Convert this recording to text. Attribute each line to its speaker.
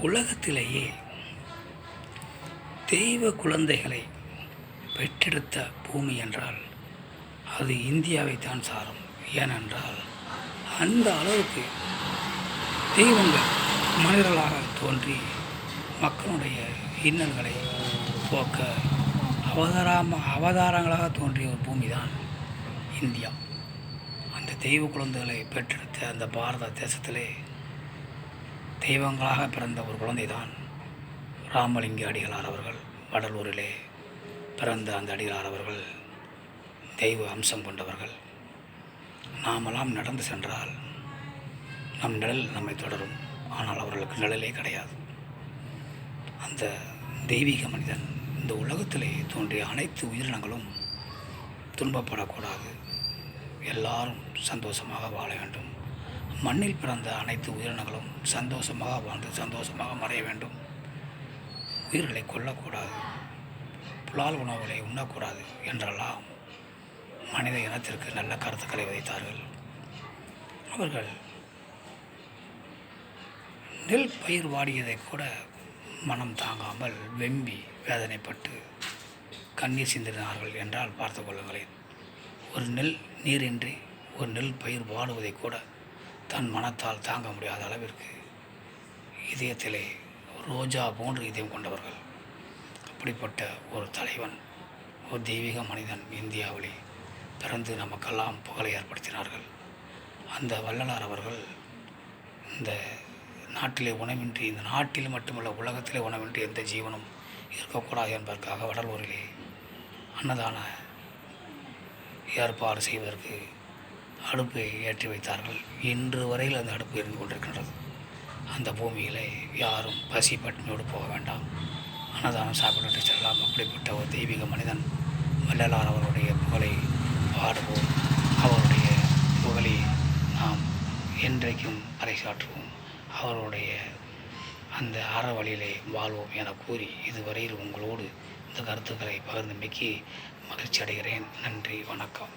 Speaker 1: உலகத்திலேயே தெய்வ குழந்தைகளை பெற்றெடுத்த பூமி என்றால் அது இந்தியாவைத்தான் சாரும். ஏனென்றால் அந்த அளவுக்கு தெய்வங்கள் மனிதர்களாக தோன்றி மக்களுடைய இன்னல்களை போக்க அவதாரங்களாக தோன்றிய ஒரு பூமி தான் இந்தியா. அந்த தெய்வ குழந்தைகளை பெற்றெடுத்த அந்த பாரத தேசத்திலே தெய்வங்களாக பிறந்த ஒரு குழந்தை தான் ராமலிங்க அடிகளார் அவர்கள். வடலூரிலே பிறந்த அந்த அடிகளார் அவர்கள் தெய்வ அம்சம் கொண்டவர்கள். நாமெல்லாம் நடந்து சென்றால் நம் நிழல் நம்மை தொடரும், ஆனால் அவர்களுக்கு நிழலே கிடையாது. அந்த தெய்வீக மனிதன் இந்த உலகத்திலே தோன்றிய அனைத்து உயிரினங்களும் துன்பப்படக்கூடாது, எல்லாரும் சந்தோஷமாக வாழ வேண்டும். மண்ணில் பிறந்த அனைத்து உயிரினங்களும் சந்தோஷமாக வாழ்ந்து சந்தோஷமாக மறைய வேண்டும். உயிர்களை கொல்லக்கூடாது, புலால் உணவுகளை உண்ணக்கூடாது என்றெல்லாம் மனித இனத்திற்கு நல்ல கருத்துக்களை விதைத்தார்கள். அவர்கள் நெல் பயிர் வாடியதை கூட மனம் தாங்காமல் வெம்பி வேதனைப்பட்டு கண்ணீர் சிந்தினார்கள் என்றால் பார்த்து கொள்ளுங்களேன். ஒரு நெல் நீரின்றி ஒரு நெல் பயிர் வாடுவதை கூட தன் மனத்தால் தாங்க முடியாத அளவிற்கு இதயத்திலே ரோஜா போன்று இதயம் கொண்டவர்கள். அப்படிப்பட்ட ஒரு தலைவன், ஒரு தெய்வீக மனிதன் இந்தியாவிலே பிறந்து நமக்கெல்லாம் புகழை ஏற்படுத்தினார்கள். அந்த வள்ளலார் அவர்கள் இந்த நாட்டிலே உணவின்றி, இந்த நாட்டில் மட்டுமல்ல உலகத்திலே உணவின்றி எந்த ஜீவனும் இருக்கக்கூடாது என்பதற்காக வடலூரிலே அன்னதான ஏற்பாடு செய்வதற்கு அடுப்பை ஏற்றி வைத்தார்கள். இன்று வரையில் அந்த அடுப்பு இருந்து கொண்டிருக்கின்றது. அந்த பூமியிலே யாரும் பசி பட்டினியோடு போக வேண்டாம், அன்னதானம் சாப்பிட்டு செல்லலாம். அப்படிப்பட்ட ஒரு தெய்வீக மனிதன் வள்ளலார் அவருடைய புகழை பாடுவோம், அவருடைய புகழை நாம் என்றைக்கும் பறைசாற்றுவோம், அவருடைய அந்த அறவழியிலே வாழ்வோம் என கூறி இதுவரையில் உங்களோடு இந்த கருத்துக்களை பகிர்ந்தமைக்கு மகிழ்ச்சி அடைகிறேன். நன்றி, வணக்கம்.